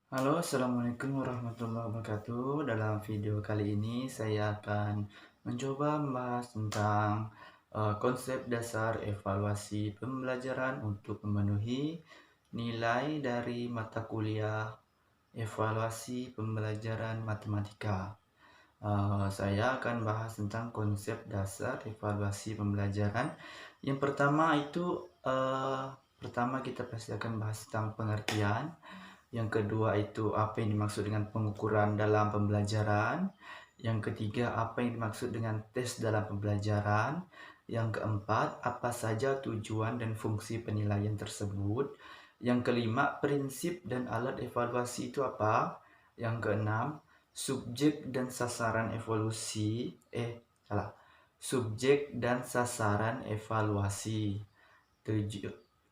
Halo, Assalamualaikum warahmatullahi wabarakatuh. Dalam video kali ini saya akan mencoba membahas tentang konsep dasar evaluasi pembelajaran untuk memenuhi nilai dari mata kuliah evaluasi pembelajaran matematika. Saya akan bahas tentang konsep dasar evaluasi pembelajaran. Yang pertama itu, pertama kita pasti akan bahas tentang pengertian. Yang kedua itu apa yang dimaksud dengan pengukuran dalam pembelajaran. Yang ketiga apa yang dimaksud dengan tes dalam pembelajaran. Yang keempat apa saja tujuan dan fungsi penilaian tersebut. Yang kelima prinsip dan alat evaluasi itu apa. Yang keenam subjek dan sasaran evolusi. Subjek dan sasaran evaluasi.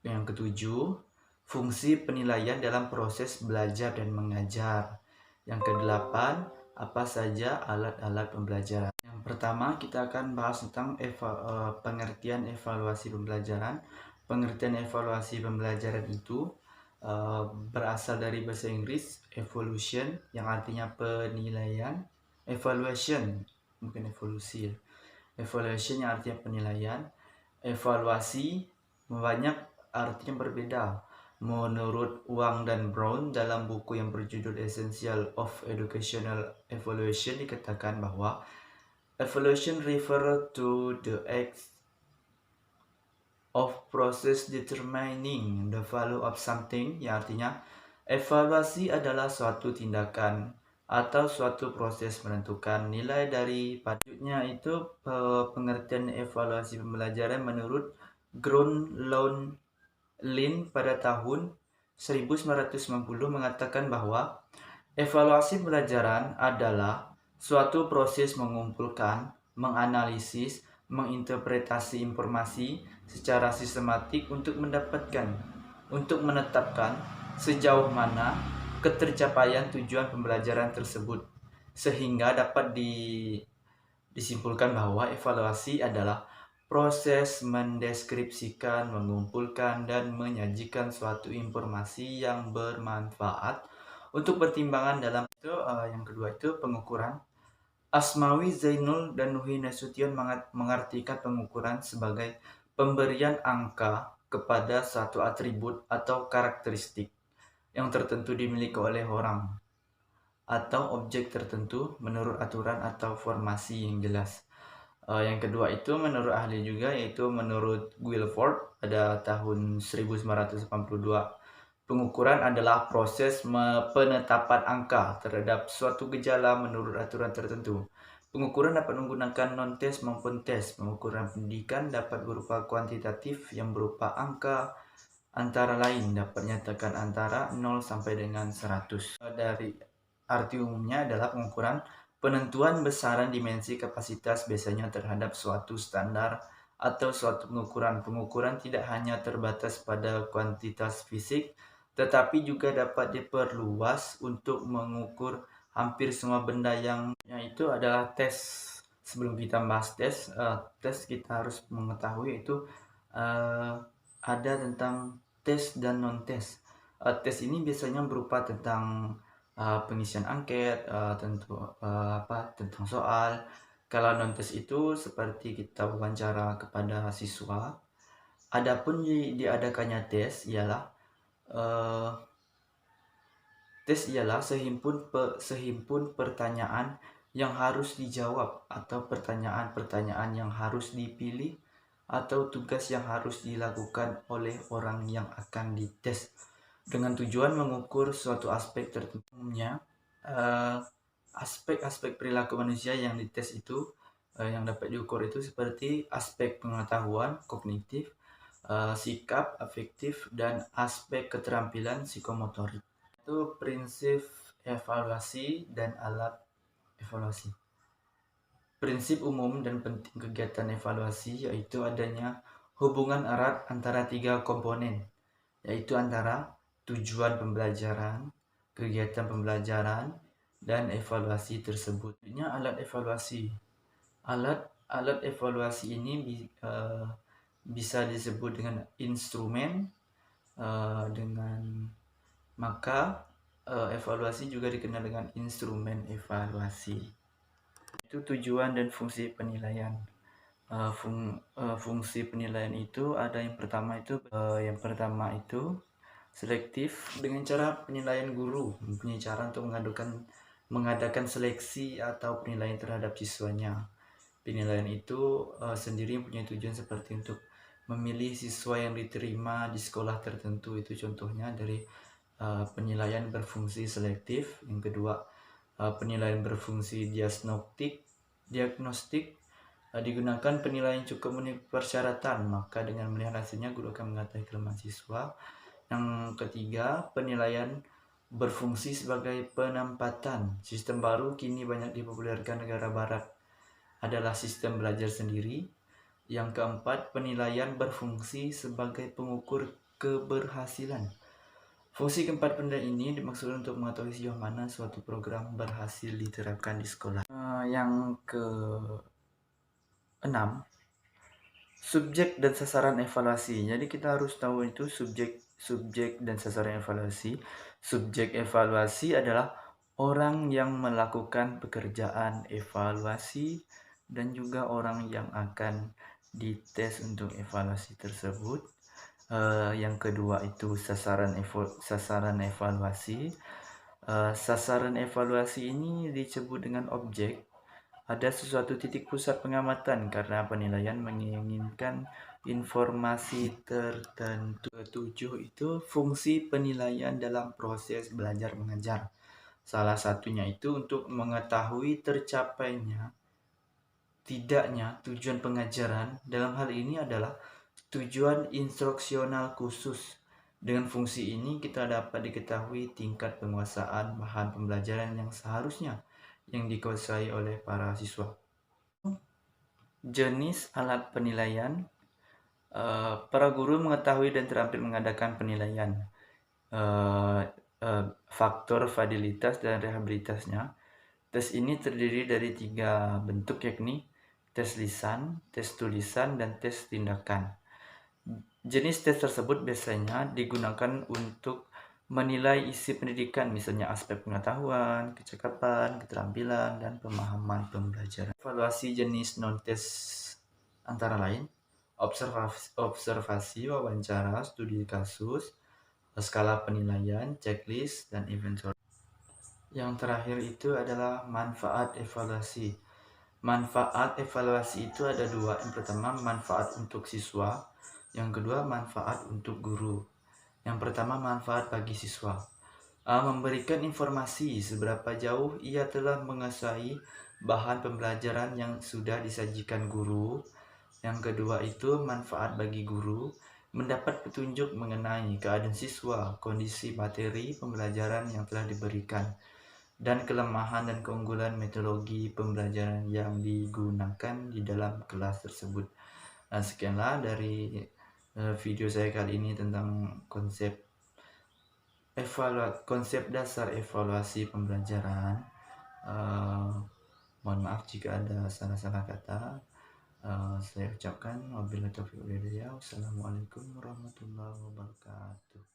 Yang ketujuh, fungsi penilaian dalam proses belajar dan mengajar. Yang kedelapan, apa saja alat-alat pembelajaran. Yang pertama, kita akan bahas tentang pengertian evaluasi pembelajaran. Pengertian evaluasi pembelajaran itu berasal dari bahasa Inggris evolution, yang artinya penilaian. Evaluation, bukan evolusi ya. Evaluation yang artinya penilaian. Evaluasi banyak artinya berbeda. Menurut Wang dan Brown dalam buku yang berjudul Essential of Educational Evaluation dikatakan bahwa evaluation refer to the act of process determining the value of something, yang artinya evaluasi adalah suatu tindakan atau suatu proses menentukan nilai dari padanya. Itu pengertian evaluasi pembelajaran menurut Groenlow Lin pada tahun 1990 mengatakan bahwa evaluasi pembelajaran adalah suatu proses mengumpulkan, menganalisis, menginterpretasi informasi secara sistematik untuk menetapkan sejauh mana ketercapaian tujuan pembelajaran tersebut, sehingga dapat disimpulkan bahwa evaluasi adalah proses mendeskripsikan, mengumpulkan, dan menyajikan suatu informasi yang bermanfaat untuk pertimbangan dalam itu. Yang kedua itu pengukuran. Asmawi Zainul dan Nuhi Nasution mengartikan pengukuran sebagai pemberian angka kepada satu atribut atau karakteristik yang tertentu dimiliki oleh orang atau objek tertentu menurut aturan atau formasi yang jelas. Yang kedua itu menurut ahli juga, yaitu menurut Guilford pada tahun 1982. Pengukuran adalah proses penetapan angka terhadap suatu gejala menurut aturan tertentu. Pengukuran dapat menggunakan non-tes maupun tes. Pengukuran pendidikan dapat berupa kuantitatif yang berupa angka, antara lain dapat nyatakan antara 0 sampai dengan 100. Dari arti umumnya adalah pengukuran penentuan besaran dimensi kapasitas biasanya terhadap suatu standar atau suatu pengukuran. Pengukuran tidak hanya terbatas pada kuantitas fisik, tetapi juga dapat diperluas untuk mengukur hampir semua benda yang itu adalah tes. Sebelum kita bahas tes kita harus mengetahui itu ada tentang tes dan non-tes. Tes ini biasanya berupa tentang pengisian angket, tentang soal. Kalau non-tes itu seperti kita wawancara kepada siswa. Adapun diadakannya uh, tes ialah sehimpun pertanyaan yang harus dijawab atau pertanyaan-pertanyaan yang harus dipilih atau tugas yang harus dilakukan oleh orang yang akan dites dengan tujuan mengukur suatu aspek tertentu. Umumnya, aspek-aspek perilaku manusia yang dites itu yang dapat diukur itu seperti aspek pengetahuan kognitif, sikap afektif, dan aspek keterampilan psikomotorik. Itu prinsip evaluasi dan alat evaluasi. Prinsip umum dan penting kegiatan evaluasi yaitu adanya hubungan erat antara tiga komponen, yaitu antara tujuan pembelajaran, kegiatan pembelajaran, dan evaluasi tersebut. Ini alat evaluasi. Alat evaluasi ini bisa disebut dengan instrumen, dengan maka Evaluasi juga dikenal dengan instrumen evaluasi. Itu tujuan dan fungsi penilaian. Fungsi penilaian itu ada yang pertama itu selektif, dengan cara penilaian guru mempunyai cara untuk mengadakan seleksi atau penilaian terhadap siswanya. Penilaian itu sendiri mempunyai tujuan seperti untuk memilih siswa yang diterima di sekolah tertentu. Itu contohnya dari penilaian berfungsi selektif. Yang kedua, penilaian berfungsi diagnostik. Digunakan penilaian cukup memenuhi persyaratan, maka dengan melihat hasilnya guru akan mengetahui kelemahan siswa. Yang ketiga, penilaian berfungsi sebagai penempatan. Sistem baru kini banyak dipopulerkan negara barat adalah sistem belajar sendiri. Yang keempat, penilaian berfungsi sebagai pengukur keberhasilan. Fungsi keempat penilaian ini dimaksudkan untuk mengetahui sejauh mana suatu program berhasil diterapkan di sekolah. Yang keenam, subjek dan sasaran evaluasi. Jadi kita harus tahu itu subjek dan sasaran evaluasi. Subjek evaluasi adalah orang yang melakukan pekerjaan evaluasi dan juga orang yang akan dites untuk evaluasi tersebut. Yang kedua itu sasaran evaluasi. Sasaran evaluasi ini disebut dengan objek. Ada sesuatu titik pusat pengamatan karena penilaian menginginkan informasi tertentu. Ketujuh itu fungsi penilaian dalam proses belajar mengajar. Salah satunya itu untuk mengetahui tercapainya tidaknya tujuan pengajaran. Dalam hal ini adalah tujuan instruksional khusus. Dengan fungsi ini kita dapat diketahui tingkat penguasaan bahan pembelajaran yang seharusnya yang dikuasai oleh para siswa. Jenis alat penilaian. Para guru mengetahui dan terampil mengadakan penilaian. Faktor validitas dan rehabilitasnya. Tes ini terdiri dari 3 bentuk, yakni tes lisan, tes tulisan, dan tes tindakan. Jenis tes tersebut biasanya digunakan untuk menilai isi pendidikan, misalnya aspek pengetahuan, kecakapan, keterampilan, dan pemahaman pembelajaran. Evaluasi jenis non-tes antara lain observasi, wawancara, studi kasus, skala penilaian, checklist, dan inventory. Yang terakhir itu adalah manfaat evaluasi. Manfaat evaluasi itu ada 2. Yang pertama, manfaat untuk siswa. Yang kedua, manfaat untuk guru. Yang pertama, manfaat bagi siswa. Memberikan informasi seberapa jauh ia telah menguasai bahan pembelajaran yang sudah disajikan guru. Yang kedua itu manfaat bagi guru, mendapat petunjuk mengenai keadaan siswa, kondisi materi pembelajaran yang telah diberikan, dan kelemahan dan keunggulan metodologi pembelajaran yang digunakan di dalam kelas tersebut. Sekianlah dari video saya kali ini tentang konsep dasar evaluasi pembelajaran. Mohon maaf jika ada salah-salah kata. Saya ucapkan wabillahi taufiq wal hidayah. Wassalamualaikum warahmatullahi wabarakatuh.